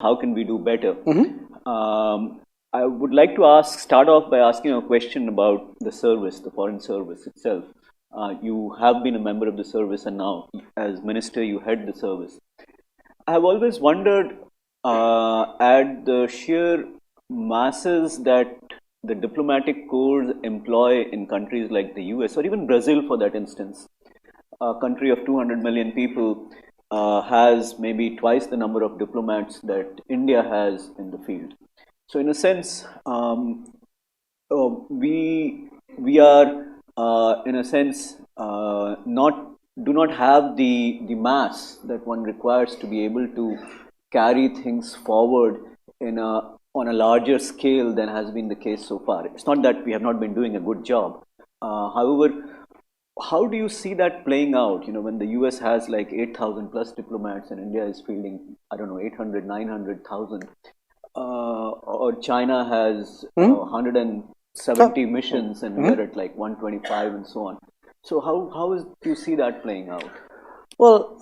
how can we do better? I would like to start off by asking a question about the service, the foreign service itself. You have been a member of the service, and now, as minister, you head the service. I have always wondered at the sheer masses that the diplomatic corps employ in countries like the US or even Brazil, for that instance. A country of 200 million people has maybe twice the number of diplomats that India has in the field. So, in a sense, we are in a sense not do not have the mass that one requires to be able to carry things forward in a on a larger scale than has been the case so far. It's not that we have not been doing a good job. However, how do you see that playing out? When the US has like 8,000 plus diplomats and India is fielding, I don't know, 800, 900,000, or China has 170 missions and we're at like 125 and so on. So do you see that playing out? Well,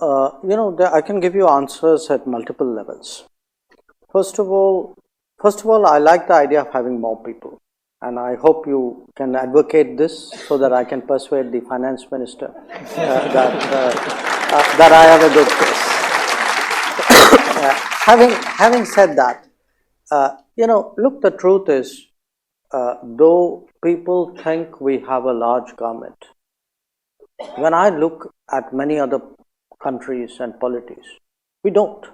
I can give you answers at multiple levels. First of all, I like the idea of having more people, and I hope you can advocate this so that I can persuade the finance minister that I have a good case. Having said that, look, the truth is, though people think we have a large government, when I look at many other countries and polities, we don't.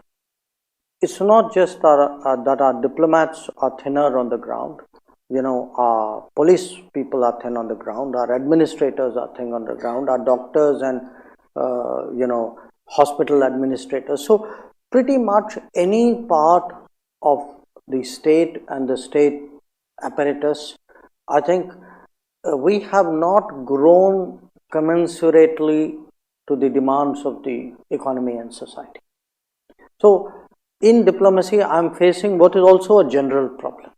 It's not just that our diplomats are thinner on the ground. Our police people are thin on the ground. Our administrators are thin on the ground. Our doctors and hospital administrators. So pretty much any part of the state and the state apparatus, I think we have not grown commensurately to the demands of the economy and society. So in diplomacy, I'm facing what is also a general problem.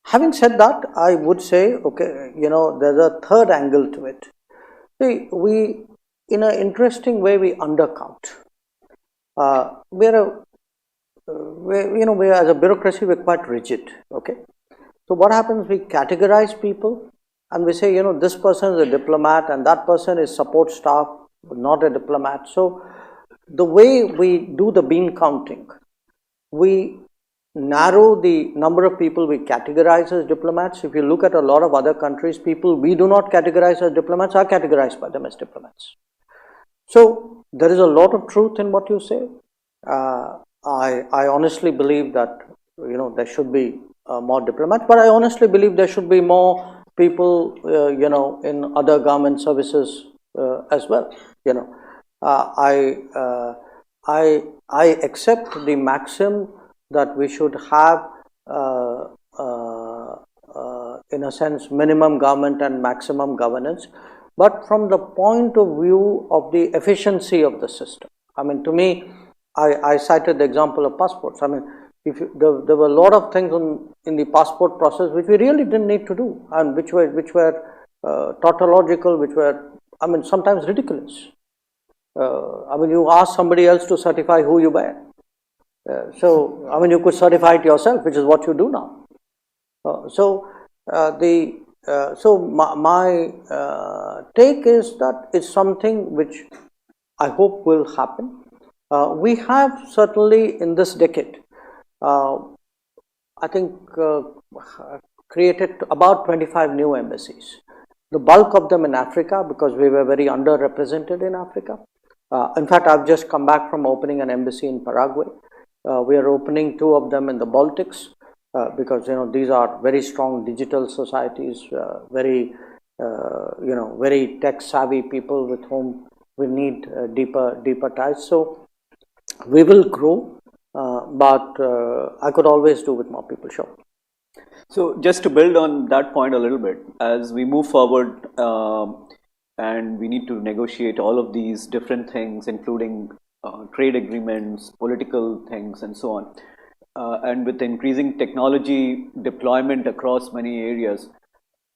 Having said that, I would say, okay, there's a third angle to it. See, we, in an interesting way, we undercount. We as a bureaucracy, we're quite rigid. Okay, so what happens? We categorize people, and we say, this person is a diplomat, and that person is support staff, not a diplomat. So the way we do the bean counting, we narrow the number of people we categorize as diplomats. If you look at a lot of other countries, people we do not categorize as diplomats are categorized by them as diplomats. So there is a lot of truth in what you say. I honestly believe that there should be more diplomats, but I honestly believe there should be more people in other government services as well. I accept the maxim that we should have, in a sense, minimum government and maximum governance, but from the point of view of the efficiency of the system. I mean, to me, I cited the example of passports. I mean, there were a lot of things in the passport process which we really didn't need to do, and which were tautological, which were, sometimes ridiculous. You ask somebody else to certify who you buy. You could certify it yourself, which is what you do now. My take is that it's something which I hope will happen. We have certainly in this decade, I think, created about 25 new embassies. The bulk of them in Africa, because we were very underrepresented in Africa. In fact, I've just come back from opening an embassy in Paraguay. We are opening 2 of them in the Baltics, because these are very strong digital societies, very tech savvy people with whom we need deeper ties. So we will grow, but I could always do with more people. Sure. So just to build on that point a little bit, as we move forward, and we need to negotiate all of these different things, including trade agreements, political things, and so on. And with increasing technology deployment across many areas,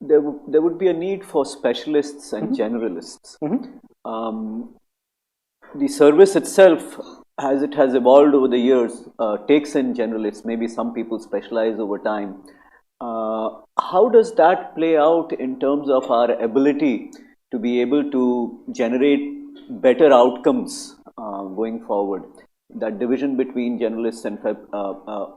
there would be a need for specialists and generalists. The service itself as it has evolved over the years, takes in generalists, maybe some people specialize over time. How does that play out in terms of our ability to be able to generate better outcomes going forward? That division between generalists and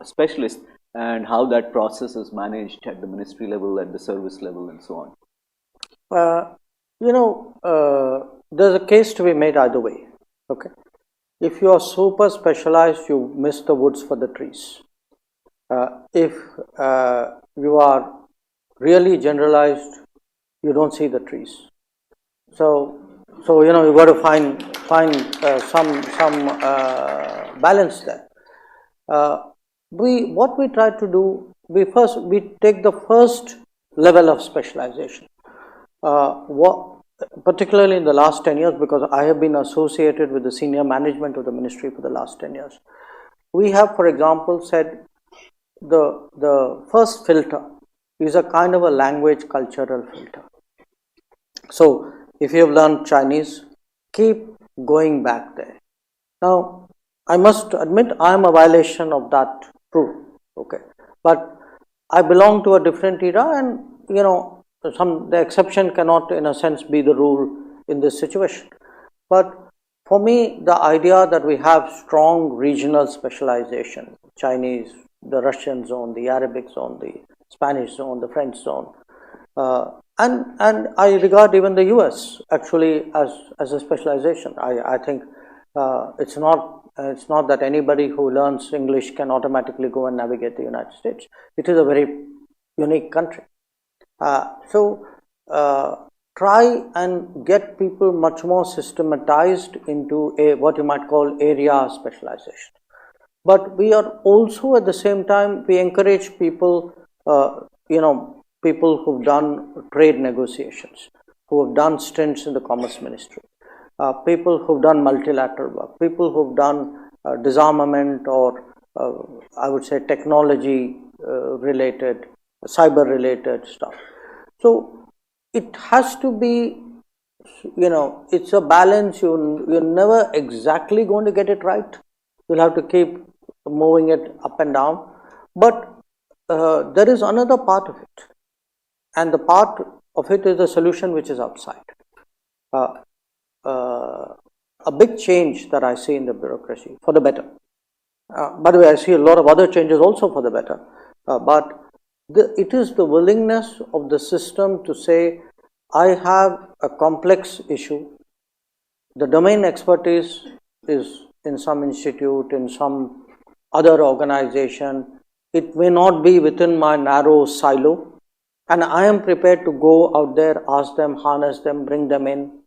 specialists, and how that process is managed at the ministry level, at the service level, and so on. Uh, there's a case to be made either way. Okay, if you are super specialized, you miss the woods for the trees. If you are really generalized, you don't see the trees. So, you've got to find some balance there. What we try to do, we take the first level of specialization. Particularly in the last 10 years, because I have been associated with the senior management of the ministry for the last 10 years. We have, for example, said the first filter is a kind of a language cultural filter. So, if you have learned Chinese, keep going back there. Now, I must admit I am a violation of that rule. Okay, but I belong to a different era, and the exception cannot, in a sense, be the rule in this situation. But for me, the idea that we have strong regional specialization, Chinese, the Russian zone, the Arabic zone, the Spanish zone, the French zone, and I regard even the US actually as a specialization. I think it's not that anybody who learns English can automatically go and navigate the United States. It is a very unique country. Try and get people much more systematized into what you might call area specialization. But we are also, at the same time, we encourage people, people who've done trade negotiations, who have done stints in the Commerce Ministry, people who've done multilateral work, people who've done disarmament or I would say technology related, cyber related stuff. So it has to be, it's a balance. You're never exactly going to get it right. You'll have to keep moving it up and down. But there is another part of it, and the part of it is the solution which is outside. A big change that I see in the bureaucracy for the better. By the way, I see a lot of other changes also for the better. But it is the willingness of the system to say, I have a complex issue. The domain expertise is in some institute, in some other organization. It may not be within my narrow silo. And I am prepared to go out there, ask them, harness them, bring them in.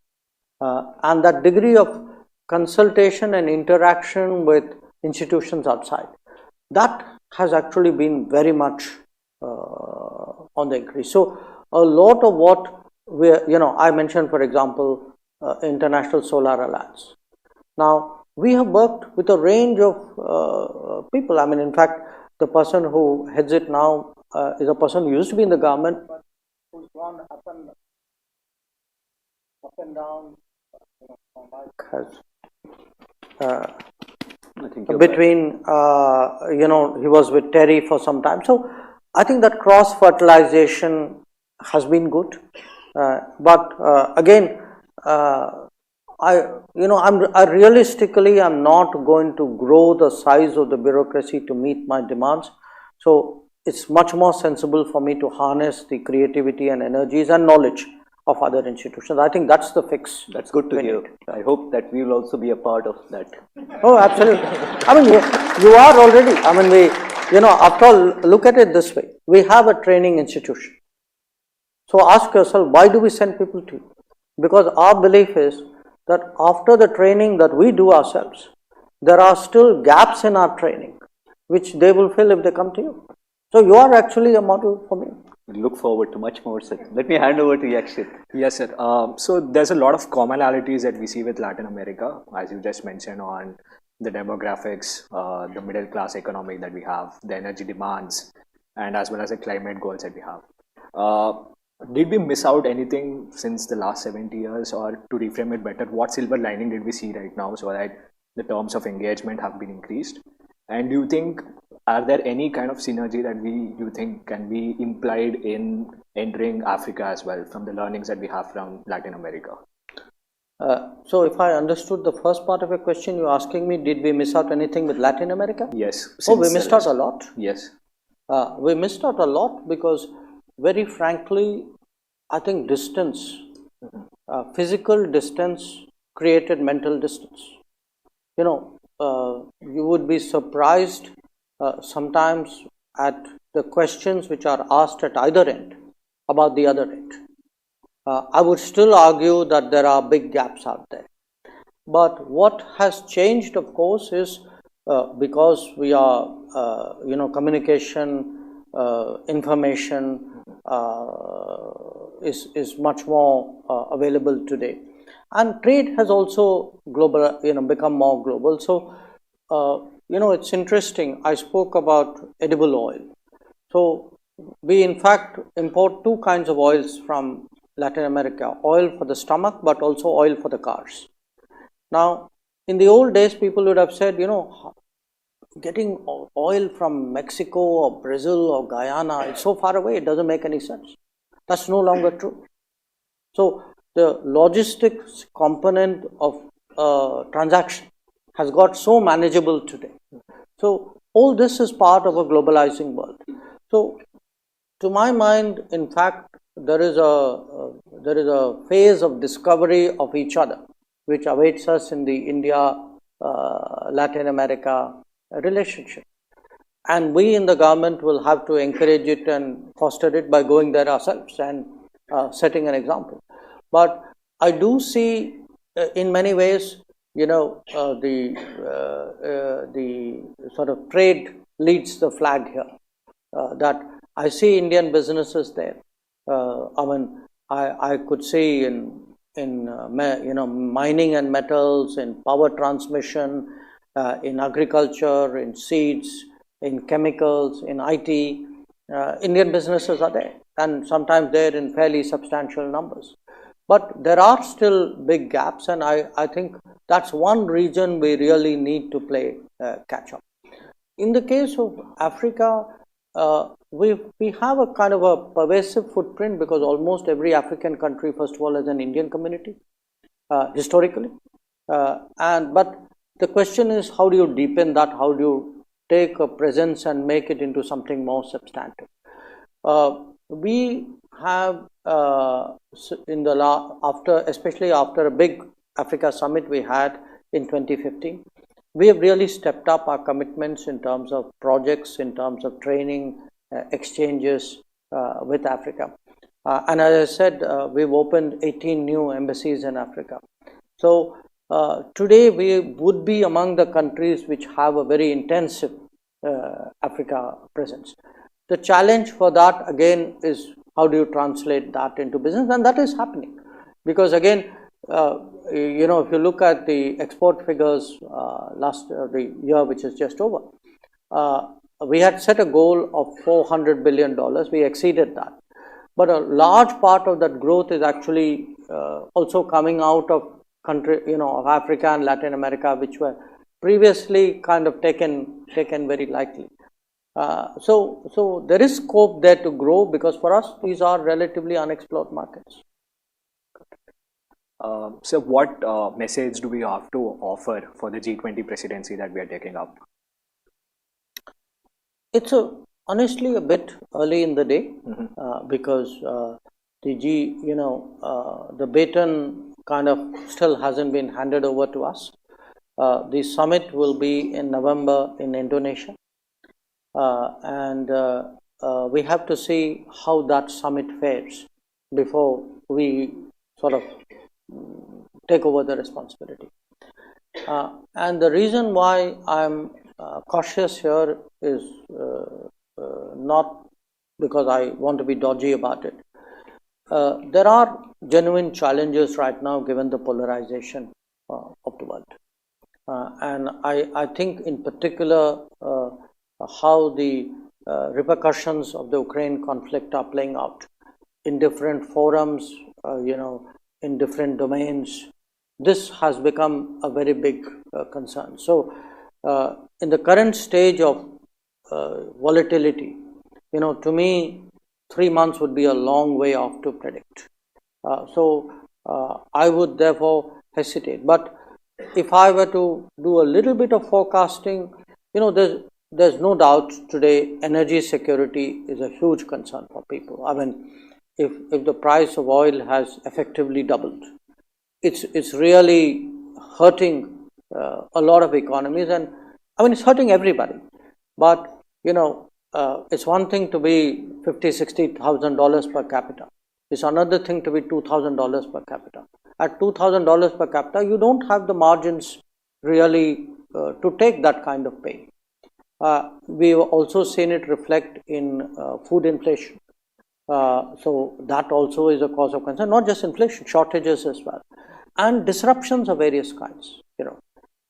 And that degree of consultation and interaction with institutions outside, that has actually been very much on the increase. So a lot of what I mentioned, for example, International Solar Alliance. Now, we have worked with a range of people. I mean, in fact, the person who heads it now is a person who used to be in the government, but who's gone up and down. Between he was with Terry for some time. So I think that cross fertilization has been good, but again, I realistically am not going to grow the size of the bureaucracy to meet my demands. So it's much more sensible for me to harness the creativity and energies and knowledge of other institutions. I think that's the fix. That's good to hear. I hope that we will also be a part of that. Oh, absolutely. I mean, you are already. I mean, after all, look at it this way. We have a training institution. So ask yourself, why do we send people to you? Because our belief is that after the training that we do ourselves, there are still gaps in our training, which they will fill if they come to you. So you are actually a model for me. We look forward to much more, sir. Let me hand over to Yakshit. Yes, sir. So there's a lot of commonalities that we see with Latin America, as you just mentioned, on the demographics, the middle class economy that we have, the energy demands, and as well as the climate goals that we have. Did we miss out anything since the last 70 years, or to reframe it better, what silver lining did we see right now so that the terms of engagement have been increased. And do you think, are there any kind of synergy that you think can be implied in entering Africa as well from the learnings that we have from Latin America? So if I understood the first part of your question, you're asking me, did we miss out anything with Latin America? Yes. Oh, we missed out a lot. Yes. We missed out a lot because, very frankly, I think distance, physical distance created mental distance. You would be surprised sometimes at the questions which are asked at either end about the other end. I would still argue that there are big gaps out there. But what has changed, of course, is because we are, communication, information is much more available today, and trade has also become more global. So, it's interesting. I spoke about edible oil. So, we in fact import two kinds of oils from Latin America: oil for the stomach, but also oil for the cars. Now, in the old days, people would have said, getting oil from Mexico or Brazil or Guyana, it's so far away, it doesn't make any sense. That's no longer true. So, the logistics component of transaction has got so manageable today. So, all this is part of a globalizing world. So, to my mind, in fact, there is a phase of discovery of each other which awaits us in the India Latin America relationship, and we in the government will have to encourage it and foster it by going there ourselves and setting an example. But I do see in many ways, the sort of trade leads the flag here. That I see Indian businesses there. I could see in mining and metals, in power transmission, in agriculture, in seeds, in chemicals, in IT. Indian businesses are there, and sometimes they're in fairly substantial numbers. But there are still big gaps, and I think that's one region we really need to play catch up. In the case of Africa, we have a kind of a pervasive footprint because almost every African country, first of all, has an Indian community historically, but the question is, how do you deepen that? How do you take a presence and make it into something more substantive? We have especially after a big Africa summit we had in 2015, we have really stepped up our commitments in terms of projects, in terms of training, exchanges with Africa. And as I said, we've opened 18 new embassies in Africa. So today we would be among the countries which have a very intensive Africa presence. The challenge for that again is, how do you translate that into business? And that is happening, because again, if you look at the export figures the year which is just over, we had set a goal of $400 billion. We exceeded that, but a large part of that growth is actually also coming out of of Africa and Latin America, which were previously kind of taken very lightly. So there is scope there to grow, because for us these are relatively unexplored markets. So what message do we have to offer for the G20 presidency that we are taking up? It's honestly a bit early in the day, because the baton kind of still hasn't been handed over to us. The summit will be in November in Indonesia, and we have to see how that summit fares before we sort of take over the responsibility. And the reason why I'm cautious here is not because I want to be dodgy about it. There are genuine challenges right now given the polarization of the world. And I think in particular how the repercussions of the Ukraine conflict are playing out in different forums, in different domains, this has become a very big concern. So, in the current stage of volatility, to me, 3 months would be a long way off to predict. I would therefore hesitate. But if I were to do a little bit of forecasting, there's no doubt today energy security is a huge concern for people. I mean, if the price of oil has effectively doubled, it's really hurting a lot of economies, and I mean it's hurting everybody. But it's one thing to be $50,000-$60,000 per capita. It's another thing to be $2,000 per capita. At $2,000 per capita, you don't have the margins really to take that kind of pain. We've also seen it reflect in food inflation. So that also is a cause of concern, not just inflation, shortages as well, and disruptions of various kinds.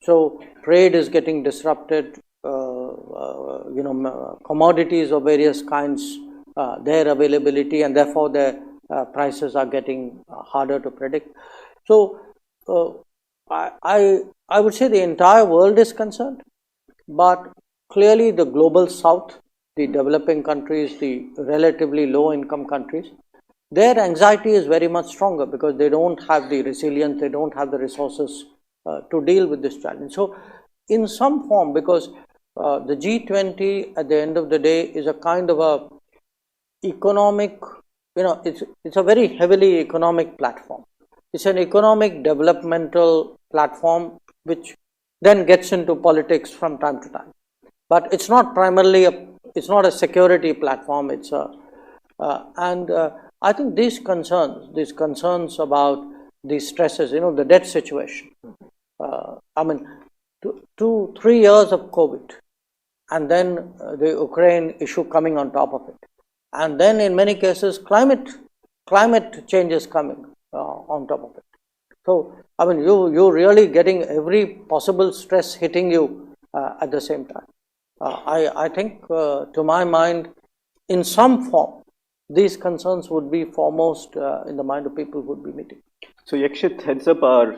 So trade is getting disrupted. Commodities of various kinds, their availability, and therefore their prices are getting harder to predict. So I would say the entire world is concerned, but clearly the global south, the developing countries, the relatively low income countries, their anxiety is very much stronger because they don't have the resilience, they don't have the resources to deal with this challenge. So in some form, because the G20 at the end of the day is a kind of a economic, it's a very heavily economic platform. It's an economic developmental platform which then gets into politics from time to time. But it's not primarily it's not a security platform. It's I think these concerns about the stresses, the debt situation. I mean, 2-3 years of COVID, and then the Ukraine issue coming on top of it, and then in many cases climate change is coming on top of it. So I mean, you're really getting every possible stress hitting you at the same time. I think, to my mind, in some form, these concerns would be foremost in the mind of people who would be meeting. So Yakshit heads up our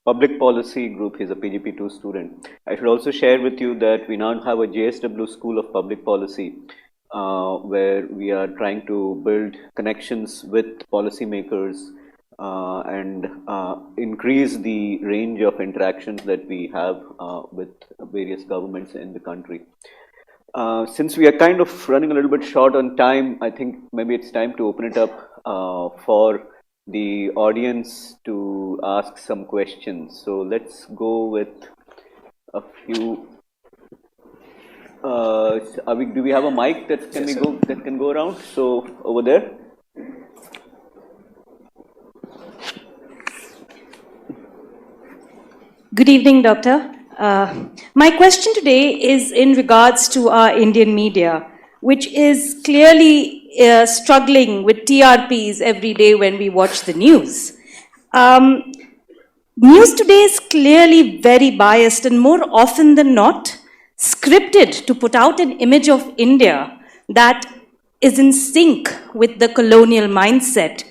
public policy group. He's a PGP2 student. I should also share with you that we now have a JSW School of Public Policy, where we are trying to build connections with policymakers and increase the range of interactions that we have with various governments in the country. Since we are kind of running a little bit short on time, I think maybe it's time to open it up for the audience to ask some questions. So let's go with a few. Do we have a mic that can go around? So over there. Good evening, Doctor. My question today is in regards to our Indian media, which is clearly struggling with TRPs every day when we watch the news. News today is clearly very biased and more often than not scripted to put out an image of India that is in sync with the colonial mindset.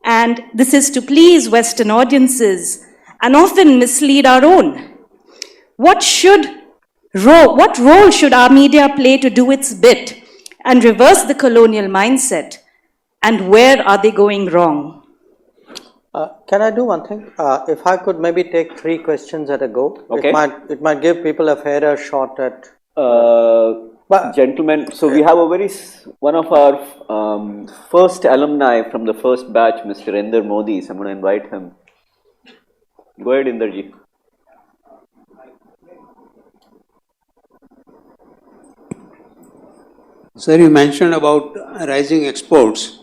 And this is to please Western audiences and often mislead our own. What role should our media play to do its bit and reverse the colonial mindset? And where are they going wrong? Can I do one thing? If I could maybe take 3 questions at a go, okay. It might give people a fairer shot at. Gentlemen, so we have one of our first alumni from the first batch, Mr. Inder Modi. So I'm going to invite him. Go ahead, Inderji. Sir, you mentioned about rising exports,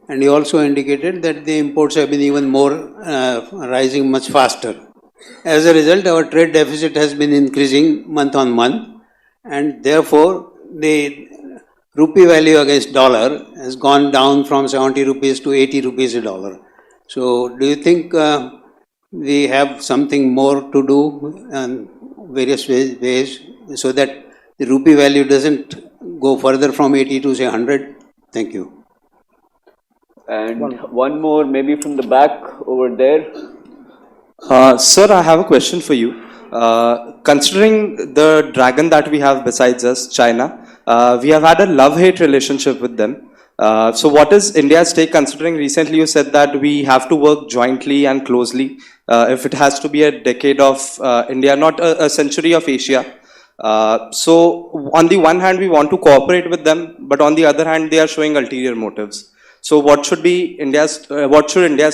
and you also indicated that the imports have been even more rising much faster. As a result, our trade deficit has been increasing month on month, and therefore the rupee value against dollar has gone down from 70 rupees to 80 rupees a dollar. So, do you think we have something more to do in various ways so that the rupee value doesn't go further from 80 to say 100? Thank you. And one more, maybe from the back over there. Sir, I have a question for you. Considering the dragon that we have besides us, China, we have had a love-hate relationship with them. So, what is India's take? Considering recently you said that we have to work jointly and closely if it has to be a decade of India, not a century of Asia. So, on the one hand, we want to cooperate with them, but on the other hand, they are showing ulterior motives. So, what should India's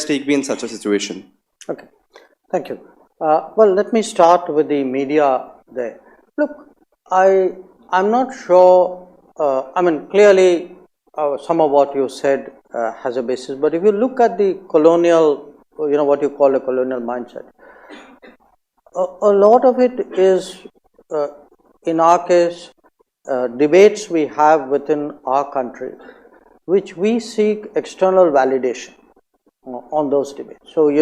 take be in such a situation? Okay, thank you. Well, let me start with the media there. Look, I'm not sure. I mean, clearly, some of what you said has a basis. But if you look at the colonial, what you call a colonial mindset, a lot of it is, in our case, debates we have within our country, which we seek external validation on those debates. So, you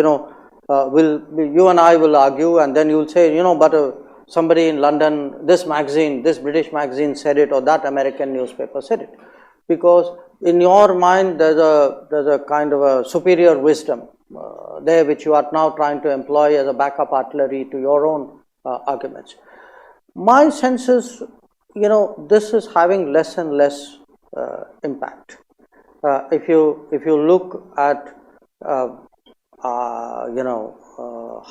and I will argue, and then you'll say, but somebody in London, this British magazine said it, or that American newspaper said it, because in your mind there's a kind of a superior wisdom there, which you are now trying to employ as a backup artillery to your own arguments. My sense is, this is having less and less impact. If you look at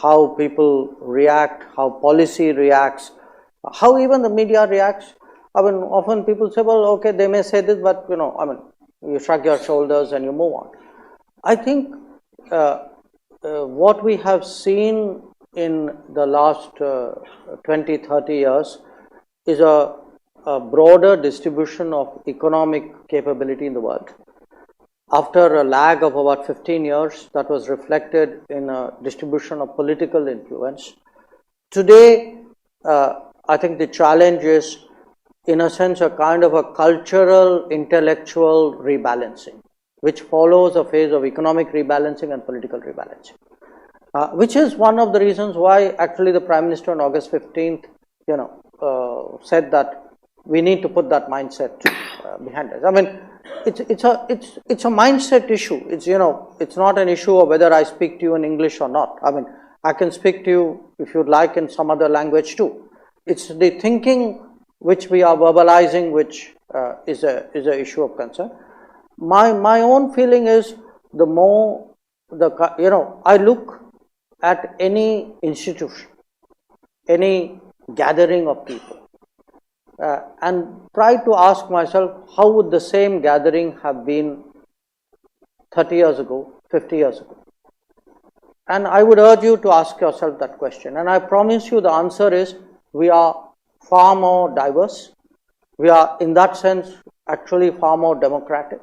how people react, how policy reacts, how even the media reacts. I mean, often people say, well, okay, they may say this, but you shrug your shoulders and you move on. I think what we have seen in the last 20, 30 years is a broader distribution of economic capability in the world. After a lag of about 15 years, that was reflected in a distribution of political influence. Today, I think the challenge is, in a sense, a kind of a cultural, intellectual rebalancing, which follows a phase of economic rebalancing and political rebalancing, which is one of the reasons why actually the Prime Minister on August 15th, said that we need to put that mindset behind us. I mean, it's a mindset issue. It's not an issue of whether I speak to you in English or not. I mean, I can speak to you, if you'd like, in some other language too. It's the thinking which we are verbalizing, which is a issue of concern. My own feeling is, the more I look at any institution, any gathering of people, and try to ask myself, how would the same gathering have been 30 years ago, 50 years ago? And I would urge you to ask yourself that question. And I promise you the answer is, we are far more diverse. We are, in that sense, actually far more democratic.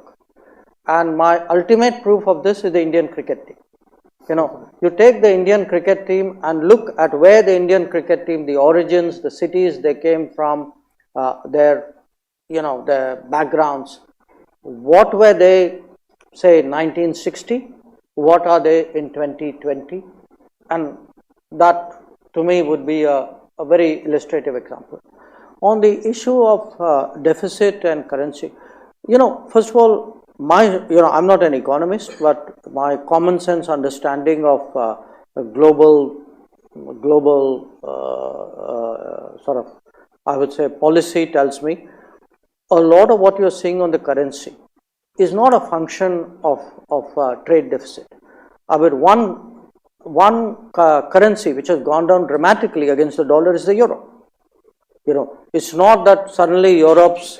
And my ultimate proof of this is the Indian cricket team. You take the Indian cricket team and look at where the Indian cricket team, the origins, the cities they came from, their backgrounds. What were they, say, in 1960? What are they in 2020? And that, to me, would be a very illustrative example. On the issue of deficit and currency, first of all, I'm not an economist, but my common sense understanding of global sort of, I would say, policy tells me a lot of what you're seeing on the currency is not a function of trade deficit. I mean, one currency which has gone down dramatically against the dollar is the euro. It's not that suddenly Europe's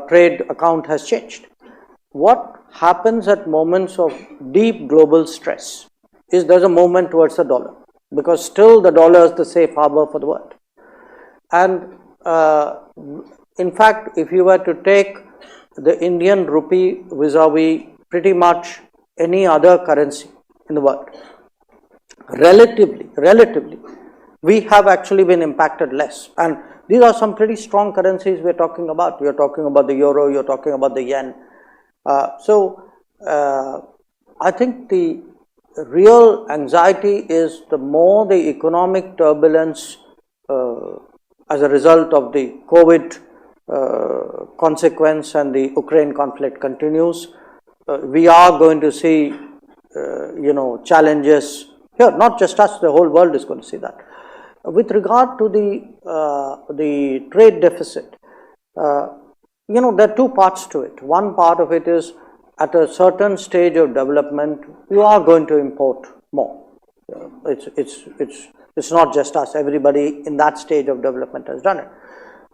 trade account has changed. What happens at moments of deep global stress is there's a movement towards the dollar, because still the dollar is the safe harbor for the world. And in fact, if you were to take the Indian rupee vis-a-vis pretty much any other currency in the world, relatively, we have actually been impacted less. And these are some pretty strong currencies we're talking about. You're talking about the euro, you're talking about the yen. So I think the real anxiety is, the more the economic turbulence as a result of the COVID consequence and the Ukraine conflict continues, we are going to see challenges Here, not just us, the whole world is going to see that. With regard to the trade deficit, there are two parts to it. One part of it is at a certain stage of development, you are going to import more. It's not just us, everybody in that stage of development has done it.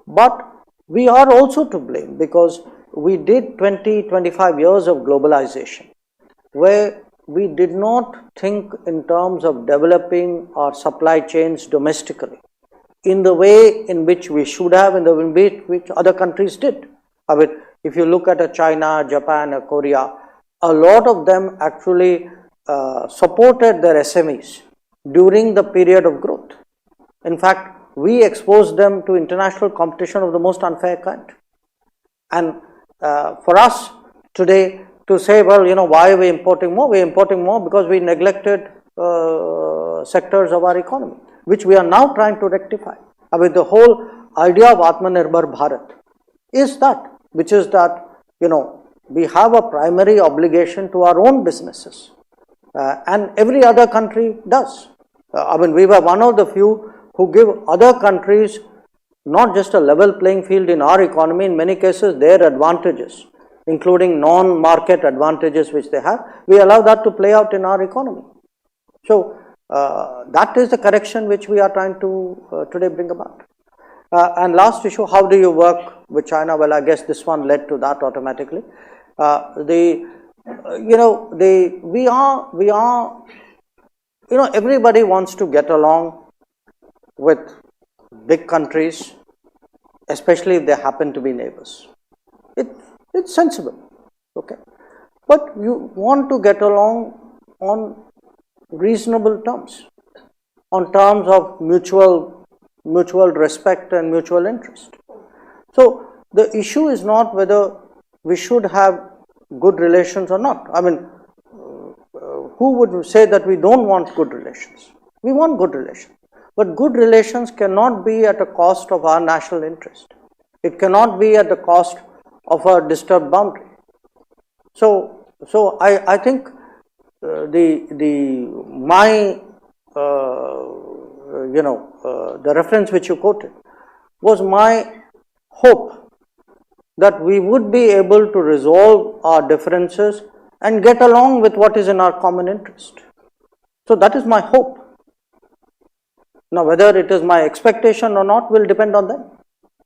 But we are also to blame because we did 20-25 years of globalization where we did not think in terms of developing our supply chains domestically in the way in which we should have, in the way which other countries did. I mean, if you look at a China, Japan, or Korea, a lot of them actually supported their SMEs during the period of growth. In fact, we exposed them to international competition of the most unfair kind. And for us today to say, well, why are we importing more? We're importing more because we neglected sectors of our economy, which we are now trying to rectify. I mean, the whole idea of Atmanirbhar Bharat is that, which is that, we have a primary obligation to our own businesses. And every other country does. We were one of the few who give other countries not just a level playing field in our economy, in many cases their advantages, including non-market advantages which they have, we allow that to play out in our economy. So that is the correction which we are trying to today bring about. And last issue, how do you work with China? Well, I guess this one led to that automatically. Everybody wants to get along with big countries, especially if they happen to be neighbors. It's sensible, okay? But you want to get along on reasonable terms, on terms of mutual respect and mutual interest. So the issue is not whether we should have good relations or not. Who would say that we don't want good relations? We want good relations. But good relations cannot be at a cost of our national interest. It cannot be at the cost of a disturbed boundary. So I think the reference which you quoted was my hope that we would be able to resolve our differences and get along with what is in our common interest. So that is my hope. Now, whether it is my expectation or not will depend on them.